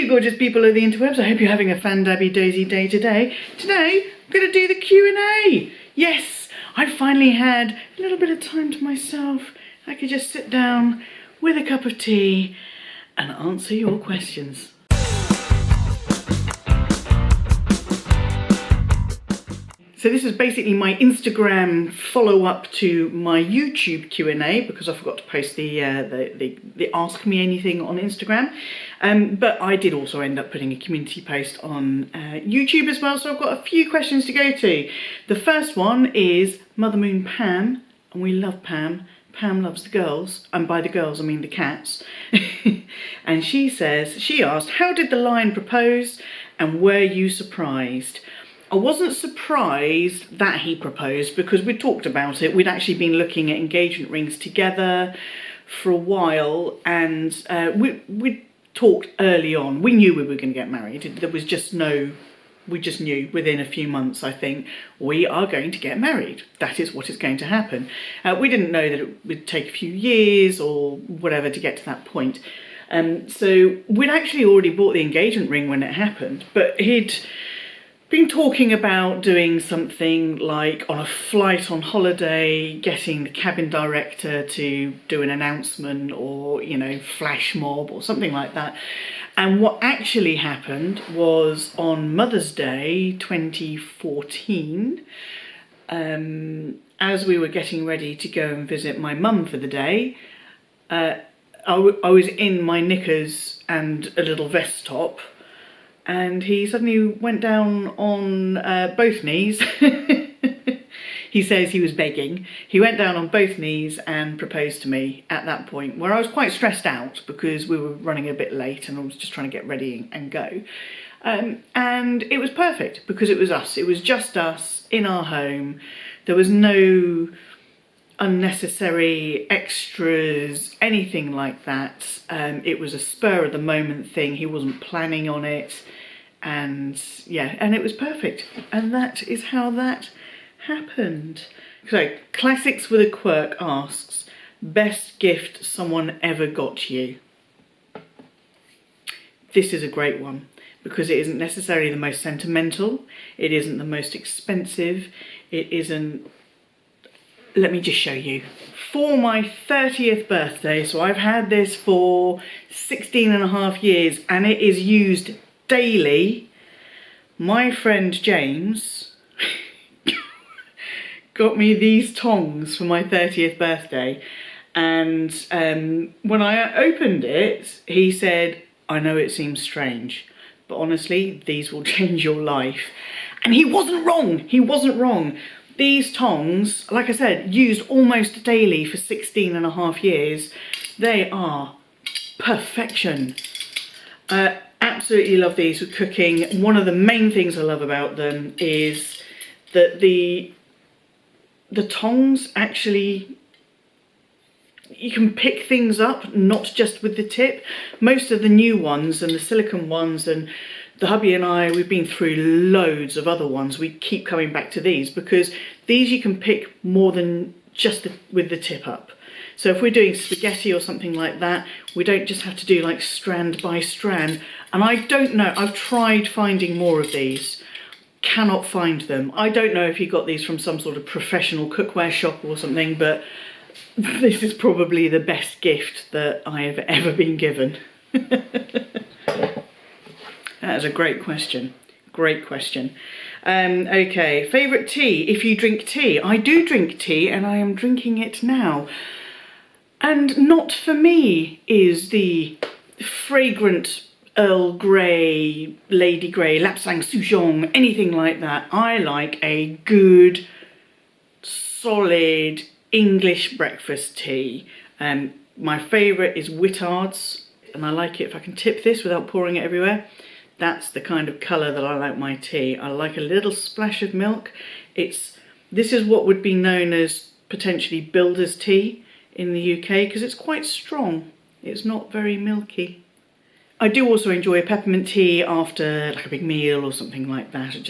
you gorgeous people of the interwebs. I hope you're having a fan-dabby-dozy day today. Today, I'm going to do the Q&A. Yes, I finally had a little bit of time to myself. I could just sit down with a cup of tea and answer your questions. So this is basically my Instagram follow-up to my YouTube Q&A because I forgot to post the Ask Me Anything on Instagram. But I did also end up putting a community post on YouTube as well, so I've got a few questions to go to. The first one is Mother Moon Pam, and we love Pam. Pam loves the girls, and by the girls I mean the cats. And she asked, how did the lion propose and were you surprised? I wasn't surprised that he proposed because we'd talked about it. We'd actually been looking at engagement rings together for a while, and we talked early on. We knew we were going to get married. There was just we just knew within a few months, I think, we are going to get married. That is what is going to happen. We didn't know that it would take a few years or whatever to get to that point. So we'd actually already bought the engagement ring when it happened, but he'd been talking about doing something like on a flight on holiday, getting the cabin director to do an announcement or, you know, flash mob or something like that. And what actually happened was on Mother's Day 2014, as we were getting ready to go and visit my mum for the day, I was in my knickers and a little vest top, and he suddenly went down on both knees. He says he was begging. He went down on both knees and proposed to me at that point, where I was quite stressed out because we were running a bit late and I was just trying to get ready and go. And it was perfect because it was us. It was just us in our home. There was no unnecessary extras, anything like that. It was a spur of the moment thing. He wasn't planning on it, and yeah, and it was perfect. And that is how that happened. So Classics with a Quirk asks, best gift someone ever got you? This is a great one because it isn't necessarily the most sentimental, it isn't the most expensive, it isn't. Let me just show you. For my 30th birthday, so I've had this for 16 and a half years and it is used daily, my friend James got me these tongs for my 30th birthday, and when I opened it, he said, I know it seems strange, but honestly, these will change your life. And he wasn't wrong, he wasn't wrong. These tongs, like I said, used almost daily for 16 and a half years. They are perfection. Absolutely love these for cooking. One of the main things I love about them is that the tongs actually, you can pick things up, not just with the tip. Most of the new ones and the silicone ones, and the hubby and I, we've been through loads of other ones. We keep coming back to these because these you can pick more than just with the tip up. So if we're doing spaghetti or something like that, we don't just have to do like strand by strand. And I don't know, I've tried finding more of these, cannot find them. I don't know if you got these from some sort of professional cookware shop or something, but this is probably the best gift that I have ever been given. That is a great question. Great question. Okay, favourite tea, if you drink tea. I do drink tea and I am drinking it now. And not for me is the fragrant Earl Grey, Lady Grey, Lapsang Souchong, anything like that. I like a good, solid English breakfast tea. My favourite is Whittard's, and I like it if I can tip this without pouring it everywhere. That's the kind of colour that I like my tea. I like a little splash of milk. This is what would be known as potentially builder's tea in the UK because it's quite strong. It's not very milky. I do also enjoy a peppermint tea after like a big meal or something like that. It's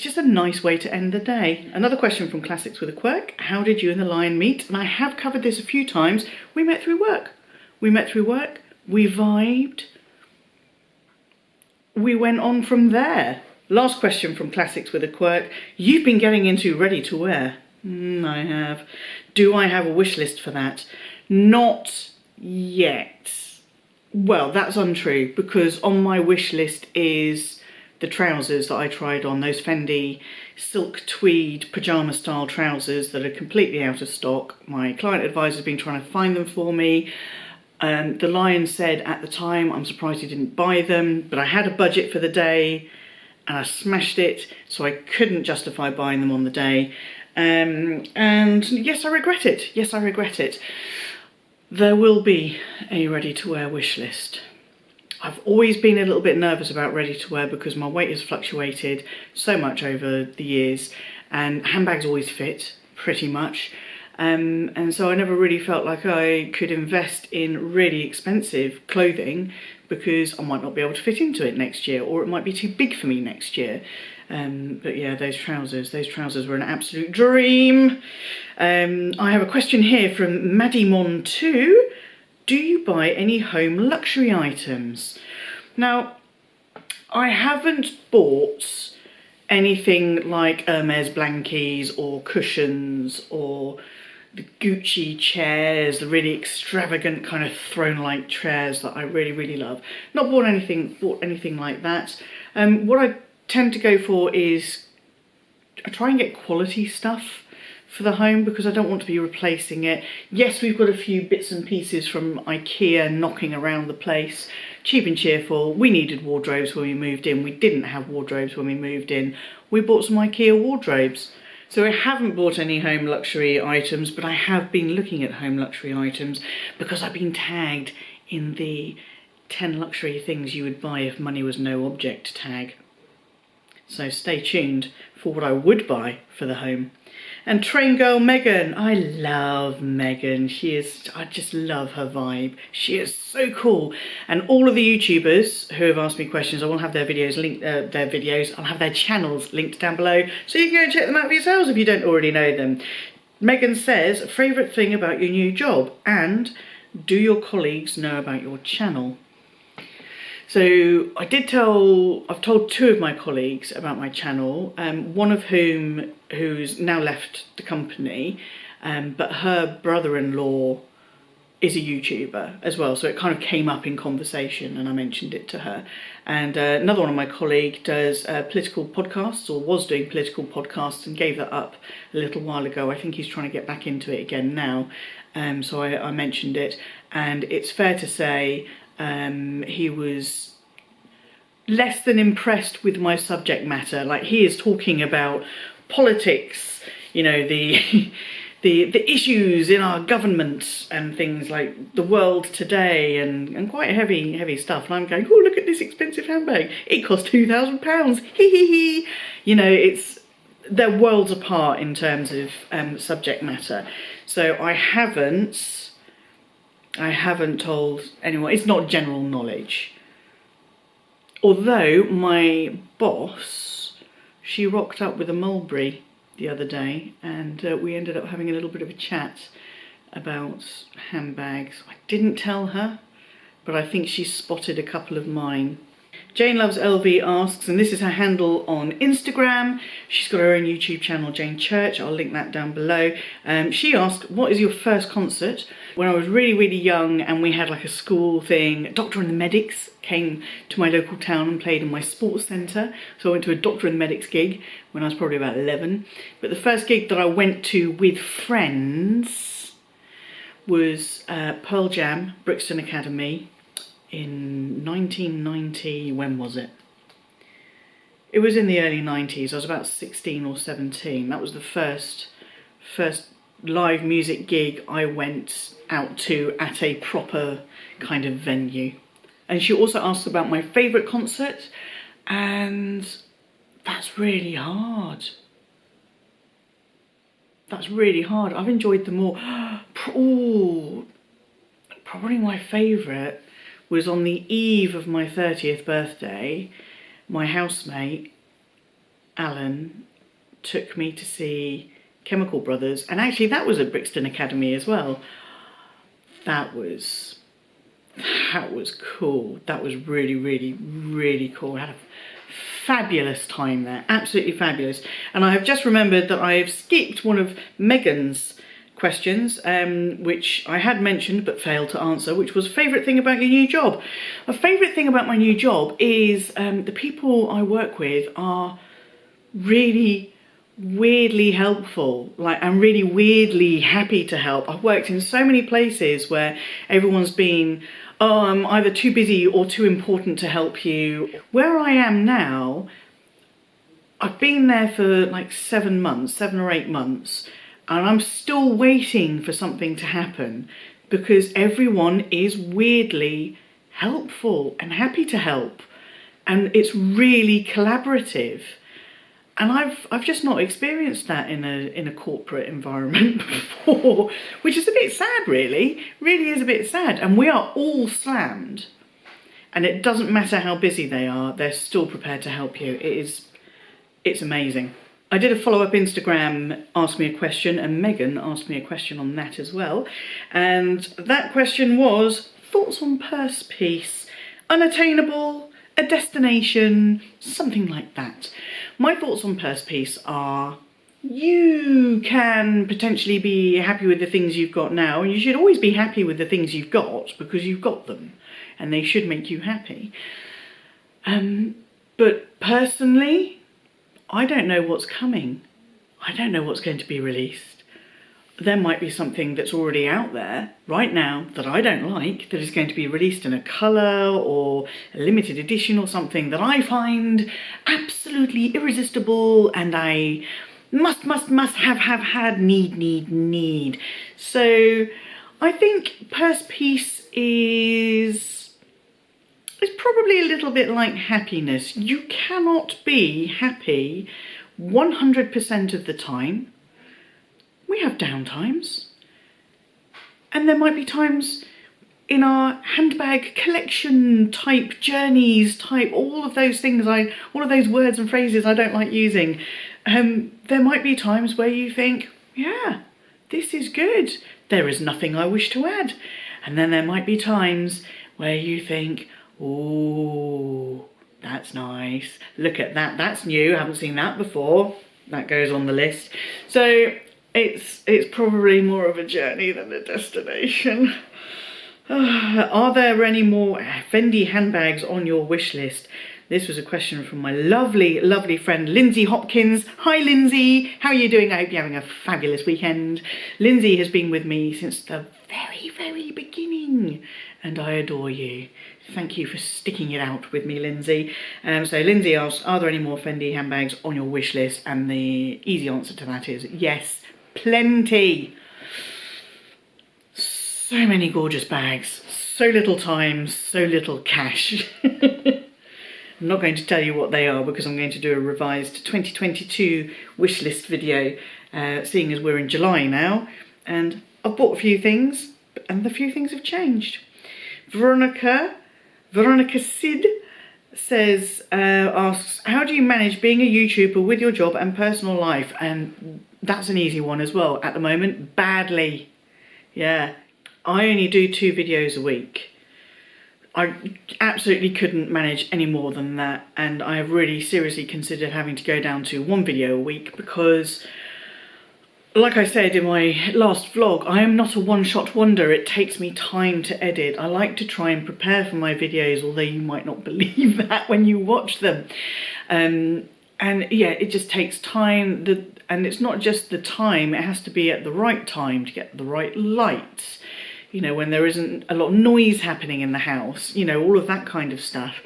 just a nice way to end the day. Another question from Classics with a Quirk. How did you and the lion meet? And I have covered this a few times. We met through work. We met through work, we vibed, we went on from there. Last question from Classics with a Quirk. You've been getting into ready to wear. I have. Do I have a wish list for that? Not yet. Well, that's untrue, because on my wish list is the trousers that I tried on, those Fendi silk tweed pyjama style trousers that are completely out of stock. My client advisor's been trying to find them for me. The Lion said at the time, I'm surprised he didn't buy them, but I had a budget for the day and I smashed it, so I couldn't justify buying them on the day. And yes, I regret it. Yes, I regret it. There will be a ready-to-wear wish list. I've always been a little bit nervous about ready-to-wear because my weight has fluctuated so much over the years, and handbags always fit, pretty much. And so I never really felt like I could invest in really expensive clothing because I might not be able to fit into it next year, or it might be too big for me next year. But yeah, those trousers were an absolute dream. I have a question here from Maddymon2. Do you buy any home luxury items? Now, I haven't bought anything like Hermes blankies or cushions or the Gucci chairs, the really extravagant kind of throne-like chairs that I really, really love. Not bought anything like that. What I tend to go for is I try and get quality stuff for the home because I don't want to be replacing it. Yes, we've got a few bits and pieces from IKEA knocking around the place. Cheap and cheerful. We needed wardrobes when we moved in. We didn't have wardrobes when we moved in. We bought some IKEA wardrobes. So I haven't bought any home luxury items, but I have been looking at home luxury items because I've been tagged in the 10 luxury things you would buy if money was no object tag. So stay tuned for what I would buy for the home. And train girl Megan, I love Megan. I just love her vibe. She is so cool. And all of the YouTubers who have asked me questions, I will have their videos linked, I'll have their channels linked down below, so you can go and check them out for yourselves if you don't already know them. Megan says, favourite thing about your new job, and do your colleagues know about your channel? So I've told two of my colleagues about my channel, one of who's now left the company, but her brother-in-law is a YouTuber as well, so it kind of came up in conversation and I mentioned it to her. And another one of my colleagues does political podcasts, or was doing political podcasts, and gave that up a little while ago. I think he's trying to get back into it again now, so I mentioned it, and it's fair to say he was less than impressed with my subject matter. Like, he is talking about politics, you know, the issues in our government and things like the world today, and quite heavy stuff. And I'm going, oh, look at this expensive handbag. It cost £2,000. Hee hee hee. You know, they're worlds apart in terms of subject matter. So I haven't told anyone. It's not general knowledge. Although my boss, she rocked up with a mulberry the other day, and we ended up having a little bit of a chat about handbags. I didn't tell her, but I think she spotted a couple of mine. Jane Loves LV asks, and this is her handle on Instagram. She's got her own YouTube channel, Jane Church. I'll link that down below. She asked, what is your first concert? When I was really, really young and we had like a school thing, Doctor and the Medics came to my local town and played in my sports centre. So I went to a Doctor and the Medics gig when I was probably about 11. But the first gig that I went to with friends was Pearl Jam, Brixton Academy, in 1990, when was it? It was in the early 90s. I was about 16 or 17. That was the first live music gig I went out to at a proper kind of venue. And she also asked about my favourite concert, and that's really hard. That's really hard. I've enjoyed them all. Ooh, probably my favourite was on the eve of my 30th birthday. My housemate, Alan, took me to see Chemical Brothers, and actually that was at Brixton Academy as well. That was that was cool. That was really, really, really cool. I had a fabulous time there, absolutely fabulous. And I have just remembered that I have skipped one of Megan's questions, which I had mentioned but failed to answer, which was favourite thing about your new job. A favourite thing about my new job is the people I work with are really weirdly helpful. Like, I'm really weirdly happy to help. I've worked in so many places where everyone's been, oh, I'm either too busy or too important to help you. Where I am now, I've been there for like 7 or 8 months, and I'm still waiting for something to happen because everyone is weirdly helpful and happy to help, and it's really collaborative. And I've just not experienced that in a corporate environment before, which is a bit sad, really is a bit sad. And we are all slammed, and it doesn't matter how busy they are, they're still prepared to help you. It's amazing. I did a follow-up Instagram Ask Me a Question, and Megan asked me a question on that as well. And that question was, thoughts on purse piece? Unattainable, a destination, something like that. My thoughts on purse piece are, you can potentially be happy with the things you've got now, and you should always be happy with the things you've got because you've got them and they should make you happy. But personally, I don't know what's coming. I don't know what's going to be released. There might be something that's already out there right now that I don't like, that is going to be released in a colour or a limited edition or something that I find absolutely irresistible and I must have, need. So I think purse piece is probably a little bit like happiness. You cannot be happy 100% of the time. We have downtimes, and there might be times in our handbag collection type journeys, type all of those things, all of those words and phrases I don't like using. There might be times where you think, yeah, this is good. There is nothing I wish to add. And then there might be times where you think, oh, that's nice. Look at that. That's new. I haven't seen that before. That goes on the list. So it's probably more of a journey than a destination. Are there any more Fendi handbags on your wish list? This was a question from my lovely, lovely friend Lindsay Hopkins. Hi Lindsay, how are you doing? I hope you're having a fabulous weekend. Lindsay has been with me since the very, very beginning, and I adore you. Thank you for sticking it out with me, Lindsay. So Lindsay asked, are there any more Fendi handbags on your wish list? And the easy answer to that is yes, plenty. So many gorgeous bags, so little time, so little cash. I'm not going to tell you what they are because I'm going to do a revised 2022 wish list video, seeing as we're in July now, and I've bought a few things and the few things have changed. Veronica Sid says, asks, how do you manage being a YouTuber with your job and personal life? And that's an easy one as well at the moment. Badly. Yeah, I only do 2 videos a week. I absolutely couldn't manage any more than that, and I have really seriously considered having to go down to 1 video a week because, like I said in my last vlog, I am not a one-shot wonder. It takes me time to edit. I like to try and prepare for my videos, although you might not believe that when you watch them. And yeah, it just takes time, and it's not just the time, it has to be at the right time to get the right light. You know, when there isn't a lot of noise happening in the house, you know, all of that kind of stuff.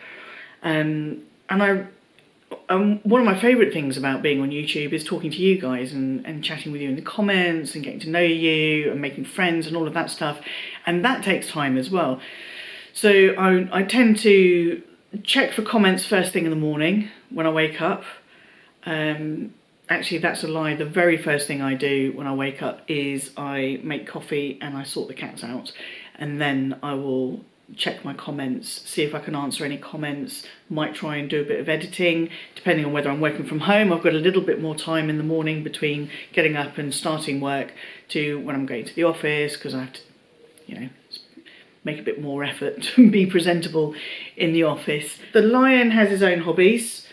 And one of my favourite things about being on YouTube is talking to you guys and chatting with you in the comments and getting to know you and making friends and all of that stuff. And that takes time as well. So I tend to check for comments first thing in the morning when I wake up. Actually, that's a lie. The very first thing I do when I wake up is I make coffee and I sort the cats out. And then I will check my comments, see if I can answer any comments, might try and do a bit of editing. Depending on whether I'm working from home, I've got a little bit more time in the morning between getting up and starting work to when I'm going to the office, because I have to, you know, make a bit more effort to be presentable in the office. The lion has his own hobbies.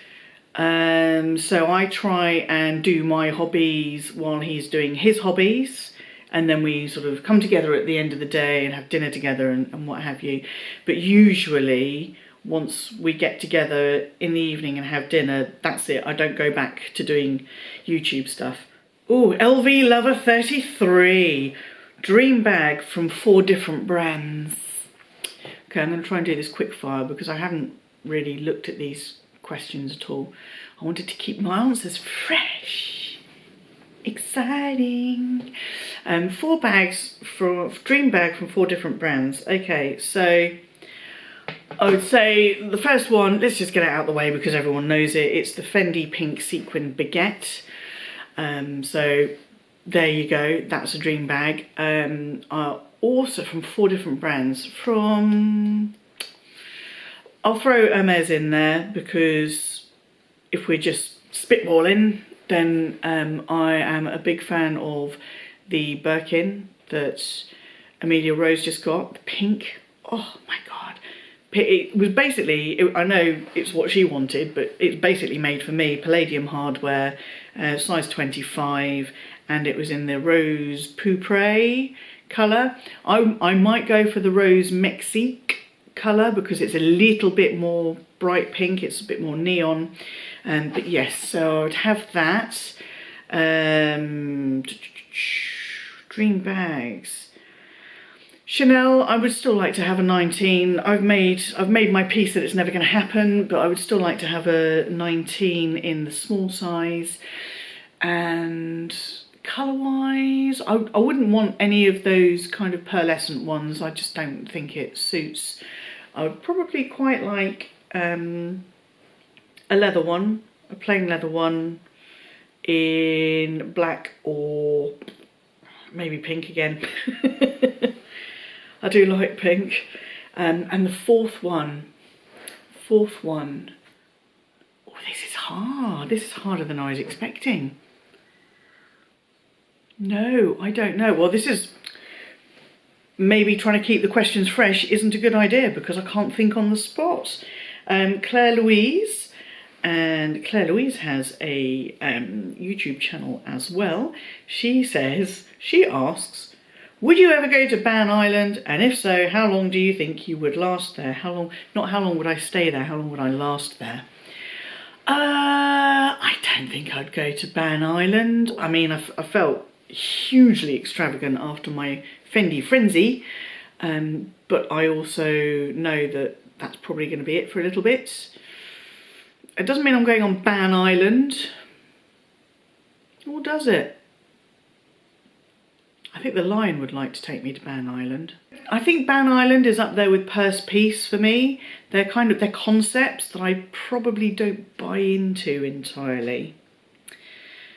So I try and do my hobbies while he's doing his hobbies, and then we sort of come together at the end of the day and have dinner together and what have you. But usually once we get together in the evening and have dinner, that's it. I don't go back to doing YouTube stuff. Oh, LV Lover 33. Dream bag from 4 different brands. Okay, I'm going to try and do this quick fire because I haven't really looked at these questions at all. I wanted to keep my answers fresh. Exciting. 4 bags for dream bag from 4 different brands. Okay, so I would say the first one, let's just get it out of the way because everyone knows it. It's the Fendi Pink Sequin Baguette. So there you go, that's a dream bag. Also from 4 different brands. I'll throw Hermes in there because if we're just spitballing, then I am a big fan of the Birkin that Amelia Rose just got, the pink. Oh my God. It was basically, I know it's what she wanted, but it's basically made for me. Palladium hardware, size 25, and it was in the rose poupre colour. I might go for the rose Mexique colour because it's a little bit more bright pink, it's a bit more neon. But yes, so I'd have that. Dream bags. Chanel, I would still like to have a 19. I've made my peace that it's never going to happen, but I would still like to have a 19 in the small size. And colour-wise, I wouldn't want any of those kind of pearlescent ones. I just don't think it suits. I would probably quite like a leather one, a plain leather one in black or maybe pink again. I do like pink. And the fourth one, oh, this is hard. This is harder than I was expecting. No, I don't know. Well, this is maybe trying to keep the questions fresh isn't a good idea because I can't think on the spot. Claire Louise, and Claire Louise has a YouTube channel as well. She asks, would you ever go to Ban Island? And if so, how long do you think you would last there? Not how long would I stay there, how long would I last there? I don't think I'd go to Ban Island. I mean, I felt hugely extravagant after my Fendi frenzy, but I also know that that's probably going to be it for a little bit. It doesn't mean I'm going on Ban Island, or does it? I think the lion would like to take me to Ban Island. I think Ban Island is up there with Purse Piece for me. They're concepts that I probably don't buy into entirely.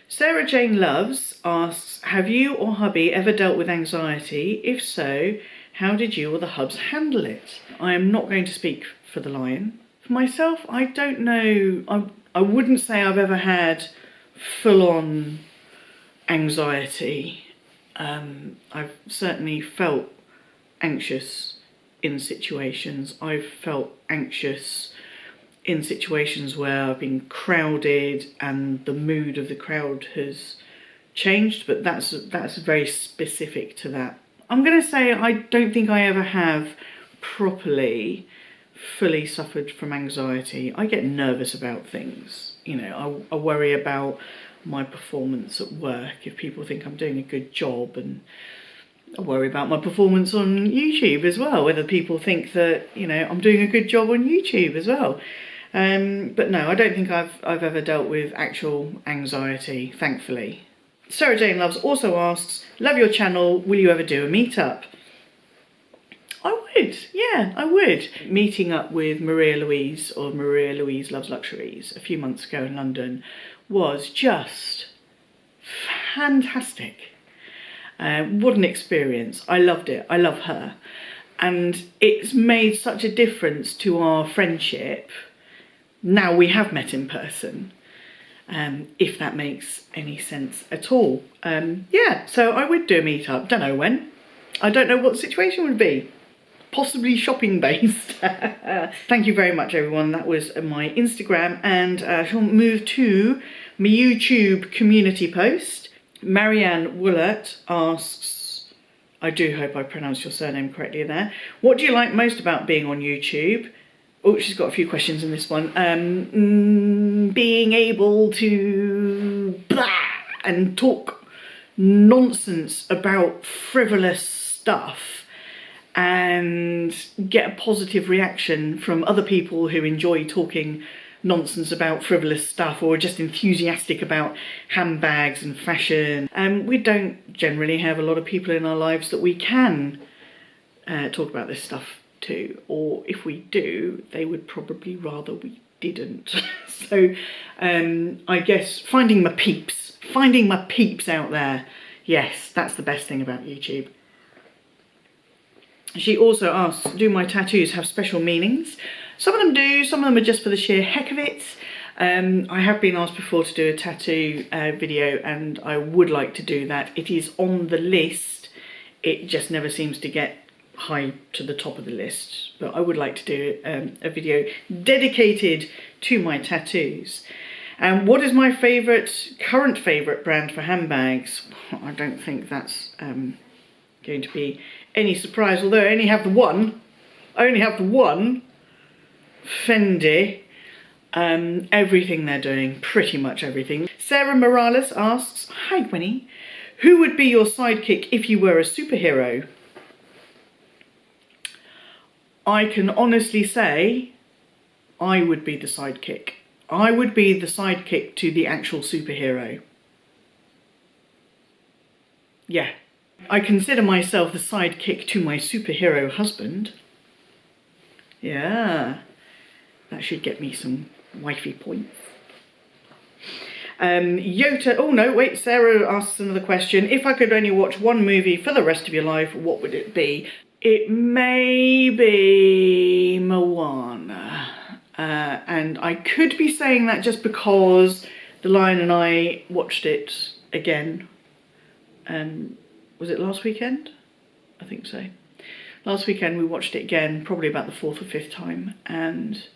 Sarah Jane Loves asks, have you or hubby ever dealt with anxiety? If so, how did you or the hubs handle it? I am not going to speak for the lion. For myself, I don't know. I wouldn't say I've ever had full-on anxiety. I've certainly felt anxious in situations. I've felt anxious in situations where I've been crowded and the mood of the crowd has changed, but that's very specific to that. I'm going to say I don't think I ever have properly, fully suffered from anxiety. I get nervous about things. You know, I worry about my performance at work, if people think I'm doing a good job, and I worry about my performance on YouTube as well, whether people think that, you know, I'm doing a good job on YouTube as well. But no, I don't think I've ever dealt with actual anxiety, thankfully. Sarah Jane Loves also asks, love your channel, will you ever do a meetup? I would, yeah, I would. Meeting up with Maria Louise, or Maria Louise Loves Luxuries, a few months ago in London was just fantastic. What an experience. I loved it. I love her. And it's made such a difference to our friendship. Now we have met in person, if that makes any sense at all. Yeah, so I would do a meetup. Don't know when. I don't know what the situation would be. possibly shopping based. Thank you very much, everyone. That was my Instagram, and I shall move to my YouTube community post. Marianne Woolert asks, I do hope I pronounced your surname correctly there. What do you like most about being on YouTube? Oh, she's got a few questions in this one. Being able to blah and talk nonsense about frivolous stuff and get a positive reaction from other people who enjoy talking nonsense about frivolous stuff or just enthusiastic about handbags and fashion. We don't generally have a lot of people in our lives that we can talk about this stuff to, or if we do, they would probably rather we didn't. So I guess finding my peeps out there, yes, that's the best thing about YouTube. She also asks, do my tattoos have special meanings? Some of them do, some of them are just for the sheer heck of it. I have been asked before to do a tattoo video, and I would like to do that. It is on the list, it just never seems to get high to the top of the list, but I would like to do a video dedicated to my tattoos. And what is my current favourite brand for handbags? I don't think that's going to be any surprise, although I only have the one. Fendi. Everything they're doing, pretty much everything. Sarah Morales asks, hi Gwenny, who would be your sidekick if you were a superhero? I can honestly say I would be the sidekick. I would be the sidekick to the actual superhero. Yeah. I consider myself the sidekick to my superhero husband. Yeah. That should get me some wifey points. Yota, oh no, wait, Sarah asks another question. If I could only watch one movie for the rest of your life, what would it be? It may be Moana. And I could be saying that just because the Lion and I watched it again. Was it last weekend? I think so. Last weekend we watched it again, probably about the 4th or 5th time, and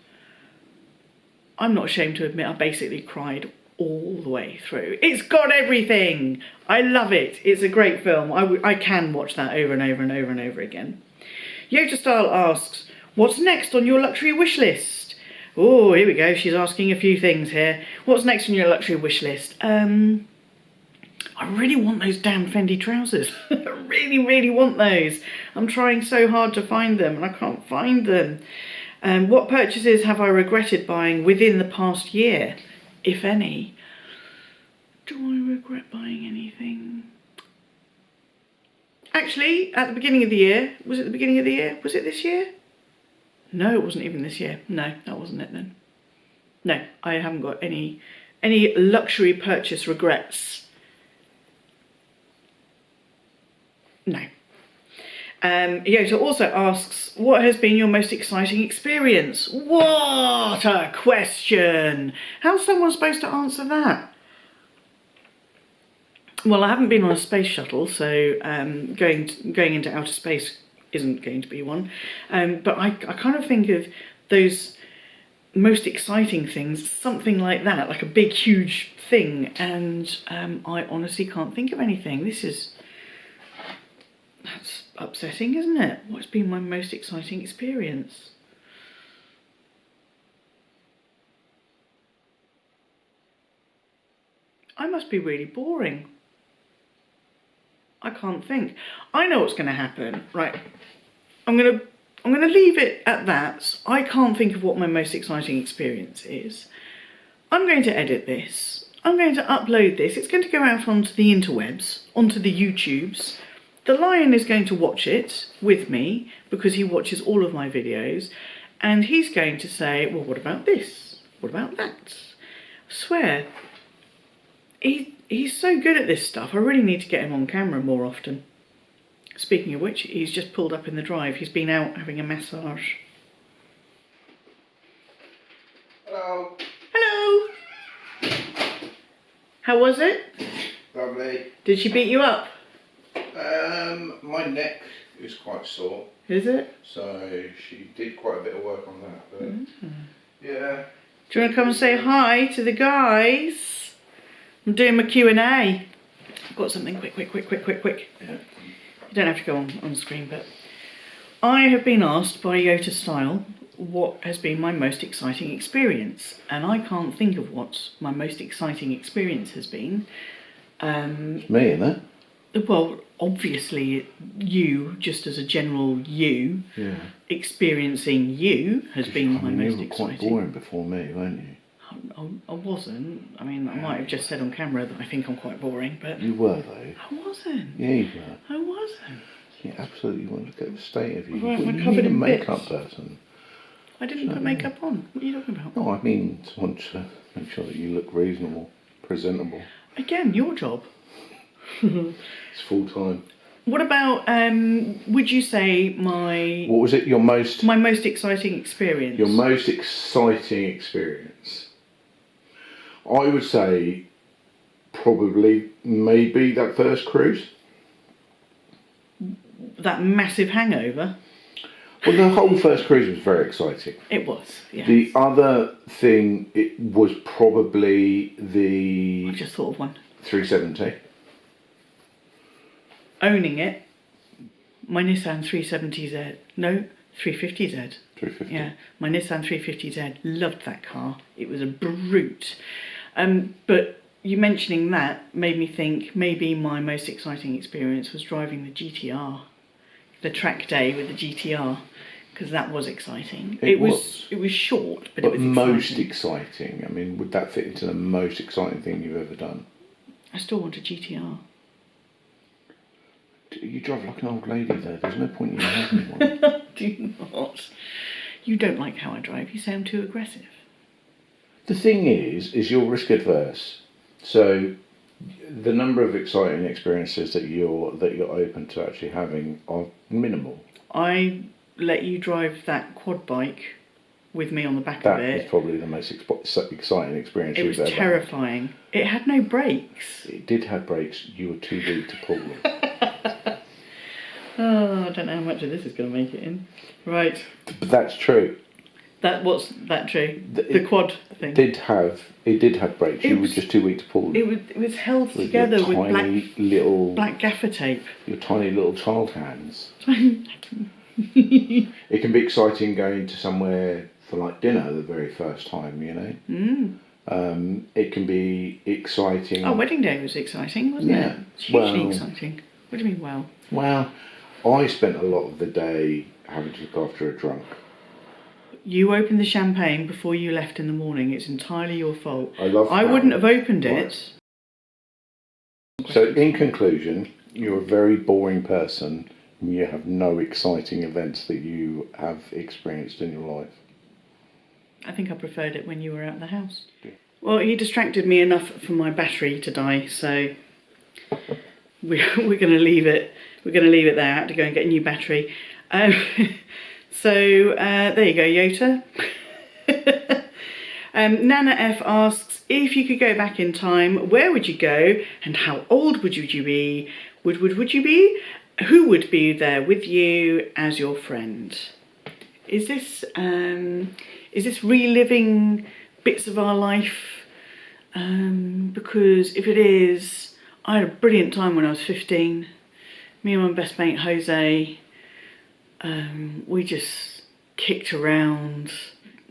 I'm not ashamed to admit I basically cried all the way through. It's got everything! I love it. It's a great film. I can watch that over and over and over and over again. Yota Style asks, what's next on your luxury wish list? Oh, here we go. She's asking a few things here. What's next on your luxury wish list? I really want those damn Fendi trousers. I really, really want those. I'm trying so hard to find them and I can't find them. What purchases have I regretted buying within the past year, if any? Do I regret buying anything? Actually, at the beginning of the year, was it the beginning of the year? Was it this year? No, it wasn't even this year. No, that wasn't it then. No, I haven't got any luxury purchase regrets. No. Yota also asks, what has been your most exciting experience? What a question! How's someone supposed to answer that? Well, I haven't been on a space shuttle, so going into outer space isn't going to be one. But I kind of think of those most exciting things, something like that, like a big, huge thing, and I honestly can't think of anything. That's upsetting, isn't it? What's been my most exciting experience? I must be really boring. I can't think. I know what's going to happen. Right. I'm going to leave it at that. I can't think of what my most exciting experience is. I'm going to edit this. I'm going to upload this. It's going to go out onto the interwebs, onto the YouTubes. The Lion is going to watch it with me because he watches all of my videos, and he's going to say, well, what about this? What about that? I swear, he's so good at this stuff. I really need to get him on camera more often. Speaking of which, he's just pulled up in the drive. He's been out having a massage. Hello. Hello. How was it? Lovely. Did she beat you up? My neck is quite sore. Is it? So she did quite a bit of work on that. But yeah. Do you want to come and say hi to the guys? I'm doing my Q&A. I've got something quick. Yeah. You don't have to go on screen, but I have been asked by Yota Style what has been my most exciting experience, and I can't think of what my most exciting experience has been. It's me, isn't it? Well, obviously you, just as a general you, experiencing you has been my most You were quite exciting. boring before me, weren't you? I wasn't. I mean, I might have just said on camera that I think I'm quite boring, but You were though. I wasn't. Yeah, you were. I wasn't. Yeah, absolutely. You want to look at the state of you. Right, You we're need covered a in makeup bits. person. I didn't put makeup on. What are you talking about? No, I mean, I want to make sure that you look reasonable, presentable. Again, your job. It's full time. What about, would you say What was it? my most exciting experience? Your most exciting experience. I would say probably maybe that first cruise. That massive hangover? Well, the whole first cruise was very exciting. It was, yeah. The other thing, it was probably the I just thought of one. 370. Owning it. My Nissan 370Z. No, 350Z. 350. Yeah, my Nissan 350Z. Loved that car. It was a brute. But you mentioning that made me think maybe my most exciting experience was driving the GTR. The track day with the GTR. Because that was exciting. It was short, but it was exciting. Most exciting. I mean, would that fit into the most exciting thing you've ever done? I still want a GTR. You drive like an old lady though. There's no point in you having one. Do not. You don't like how I drive. You say I'm too aggressive. The thing is you're risk adverse. So the number of exciting experiences that you're open to actually having are minimal. I let you drive that quad bike with me on the back of it. That is probably the most exciting experience It was you've ever terrifying. It had no brakes. It did have brakes. You were too weak to pull them. Oh, I don't know how much of this is going to make it in. Right. But that's true. What's that true? The quad thing. It did have brakes. You were just too weak to pull them. It was held together with black gaffer tape. Your tiny little child hands. It can be exciting going to somewhere for like dinner the very first time, you know. It can be exciting. Oh, wedding day was exciting, wasn't it? It's hugely exciting. What do you mean, wow? Well, I spent a lot of the day having to look after a drunk. You opened the champagne before you left in the morning. It's entirely your fault. I wouldn't have opened it. So, in conclusion, you're a very boring person. And you have no exciting events that you have experienced in your life. I think I preferred it when you were out of the house. Yeah. Well, you distracted me enough for my battery to die, so we're going to leave it. We're going to leave it there. I had to go and get a new battery. So there you go, Yota. Nana F asks, if you could go back in time, where would you go and how old would you be? Would you be? Who would be there with you as your friend? Is this reliving bits of our life? Because if it is, I had a brilliant time when I was 15. Me and my best mate Jose, we just kicked around.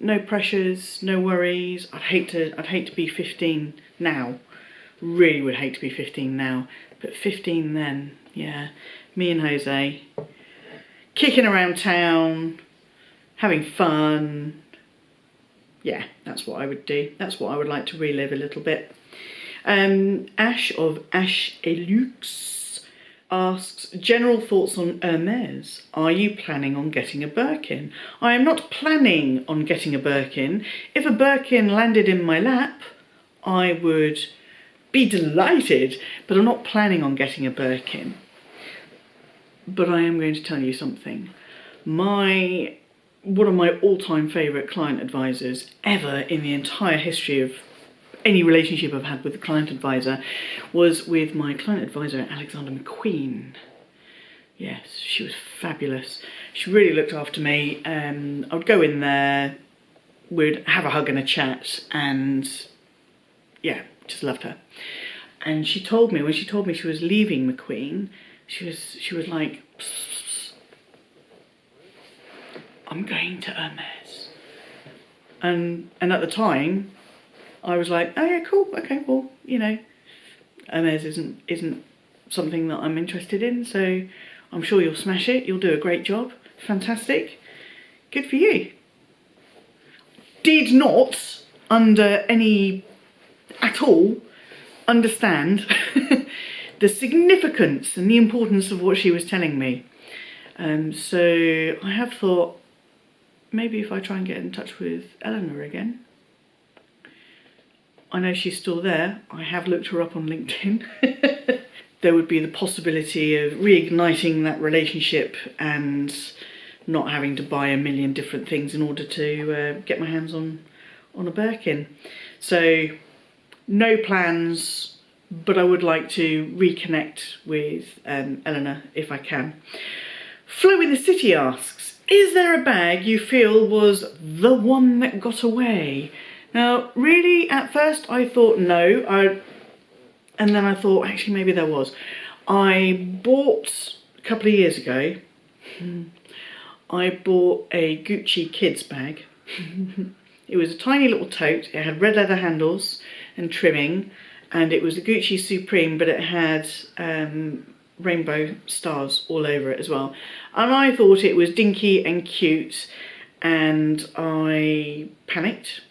No pressures, no worries. I'd hate to be 15 now. Really would hate to be 15 now. But 15 then, yeah. Me and Jose, kicking around town, having fun. Yeah, that's what I would do. That's what I would like to relive a little bit. Ash of Ash Elux asks, general thoughts on Hermes. Are you planning on getting a Birkin? I am not planning on getting a Birkin. If a Birkin landed in my lap, I would be delighted, but I'm not planning on getting a Birkin. But I am going to tell you something. One of my all-time favourite client advisors ever in the entire history of any relationship I've had with a client advisor was with my client advisor, Alexander McQueen. Yes, she was fabulous. She really looked after me. I would go in there, we'd have a hug and a chat, and yeah, just loved her. And she told me, when she told me she was leaving McQueen, she was like, I'm going to Hermes. And at the time, I was like, oh yeah, cool, okay, well, you know, Hermes isn't something that I'm interested in, so I'm sure you'll smash it, you'll do a great job, fantastic, good for you. Did not, under any, at all, understand the significance and the importance of what she was telling me. So I have thought, maybe if I try and get in touch with Eleanor again. I know she's still there. I have looked her up on LinkedIn. There would be the possibility of reigniting that relationship and not having to buy a million different things in order to get my hands on a Birkin. So no plans, but I would like to reconnect with Eleanor if I can. FloInTheCity asks, is there a bag you feel was the one that got away? Now, really, at first I thought no, and then I thought actually maybe there was. I bought, a couple of years ago, I bought a Gucci kids bag. It was a tiny little tote, it had red leather handles and trimming, and it was a Gucci Supreme, but it had rainbow stars all over it as well. And I thought it was dinky and cute, and I panicked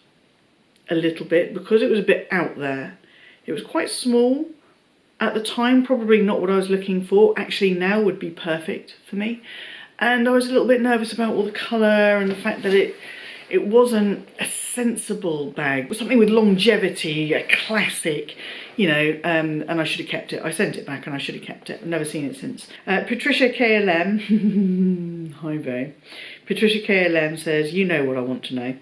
a little bit because it was a bit out there. It was quite small at the time, probably not what I was looking for. Actually now would be perfect for me. And I was a little bit nervous about all the colour and the fact that it wasn't a sensible bag. It was something with longevity, a classic, you know, and I should have kept it. I sent it back and I should have kept it. I've never seen it since. Patricia KLM, hi Bo. Patricia KLM says, you know what I want to know.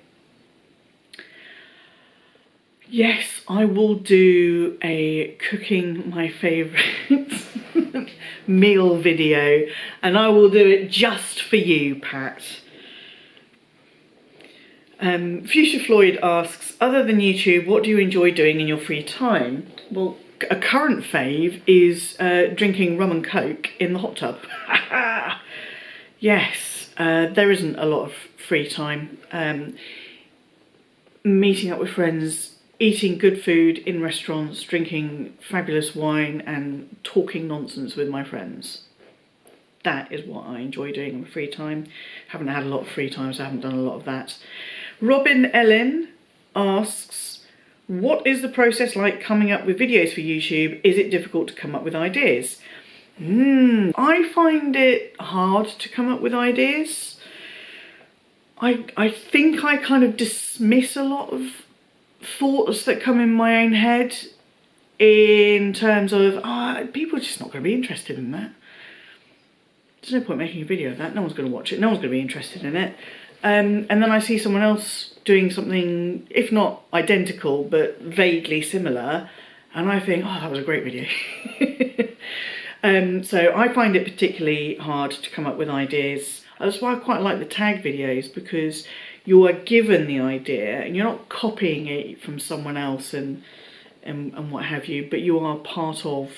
Yes, I will do a cooking my favourite meal video, and I will do it just for you, Pat. Fuchsia Floyd asks, other than YouTube, what do you enjoy doing in your free time? Well, a current fave is drinking rum and coke in the hot tub. Yes, there isn't a lot of free time. Meeting up with friends, eating good food in restaurants, drinking fabulous wine and talking nonsense with my friends. That is what I enjoy doing in my free time. Haven't had a lot of free time, so I haven't done a lot of that. Robin Ellen asks, what is the process like coming up with videos for YouTube? Is it difficult to come up with ideas? I find it hard to come up with ideas. I think I kind of dismiss a lot of thoughts that come in my own head in terms of, people are just not going to be interested in that. There's no point making a video of that. No one's going to watch it. No one's going to be interested in it. And then I see someone else doing something, if not identical, but vaguely similar, and I think, oh, that was a great video. So I find it particularly hard to come up with ideas. That's why I quite like the tag videos, because you are given the idea and you're not copying it from someone else and what have you, but you are part of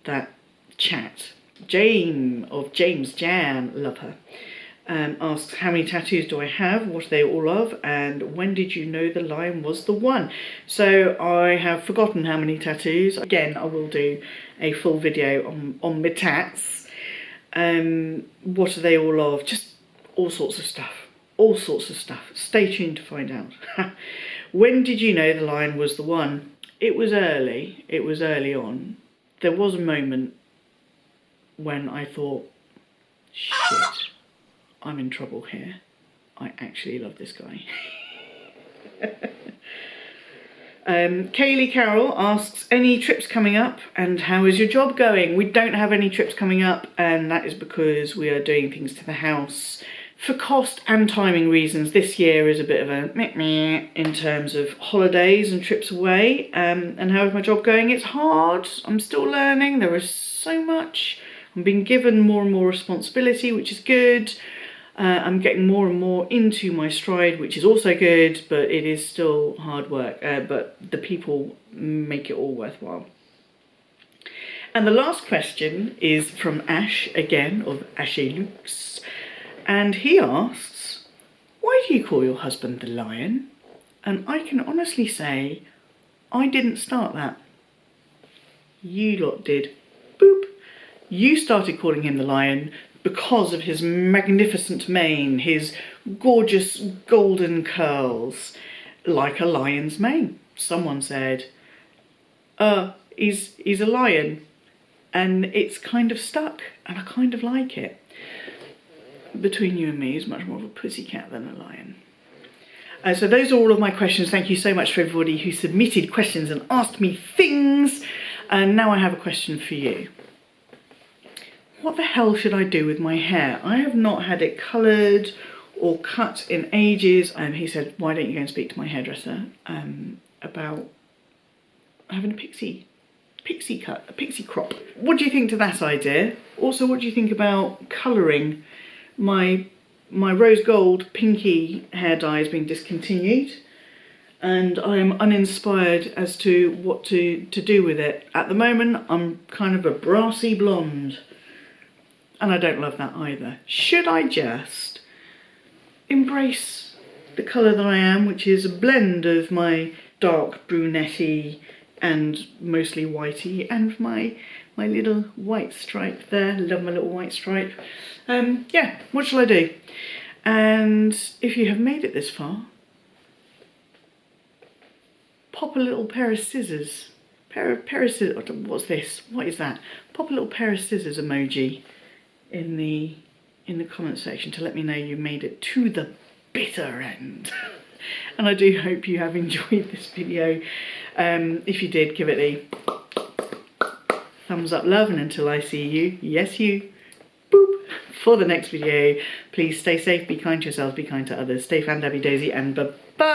that chat. Jane of James Jan, love her, asks, how many tattoos do I have? What are they all of? And when did you know the lion was the one? So I have forgotten how many tattoos. Again, I will do a full video on my tats. What are they all of? Just all sorts of stuff. All sorts of stuff. Stay tuned to find out. When did you know the lion was the one? It was early. It was early on. There was a moment when I thought, shit, I'm in trouble here. I actually love this guy. Kaylee Carroll asks, any trips coming up and how is your job going? We don't have any trips coming up, and that is because we are doing things to the house for cost and timing reasons. This year is a bit of a meh in terms of holidays and trips away. And how is my job going? It's hard. I'm still learning. There is so much. I'm being given more and more responsibility, which is good. I'm getting more and more into my stride, which is also good, but it is still hard work. But the people make it all worthwhile. And the last question is from Ash, again, of Ashe Lux. And he asks, why do you call your husband the Lion? And I can honestly say, I didn't start that. You lot did. Boop. You started calling him the Lion because of his magnificent mane, his gorgeous golden curls, like a lion's mane. Someone said, he's a lion, and it's kind of stuck, and I kind of like it. Between you and me, he's much more of a pussycat than a lion. So those are all of my questions. Thank you so much for everybody who submitted questions and asked me things. And now I have a question for you. What the hell should I do with my hair? I have not had it coloured or cut in ages. He said, why don't you go and speak to my hairdresser about having a pixie cut, a pixie crop. What do you think to that idea? Also, what do you think about colouring? My rose gold pinky hair dye has been discontinued, and I am uninspired as to what to do with it. At the moment, I'm kind of a brassy blonde, and I don't love that either. Should I just embrace the colour that I am, which is a blend of my dark brunette-y and mostly whitey, and my little white stripe there. Love my little white stripe. Yeah, what shall I do? And if you have made it this far, pop a little pair of scissors. Pair of scissors. What's this? What is that? Pop a little pair of scissors emoji in the comment section to let me know you made it to the bitter end. And I do hope you have enjoyed this video. If you did, give it a thumbs up love, and until I see you, yes you, boop, for the next video, please stay safe, be kind to yourselves, be kind to others, stay fan Dabby Daisy, and bye-bye!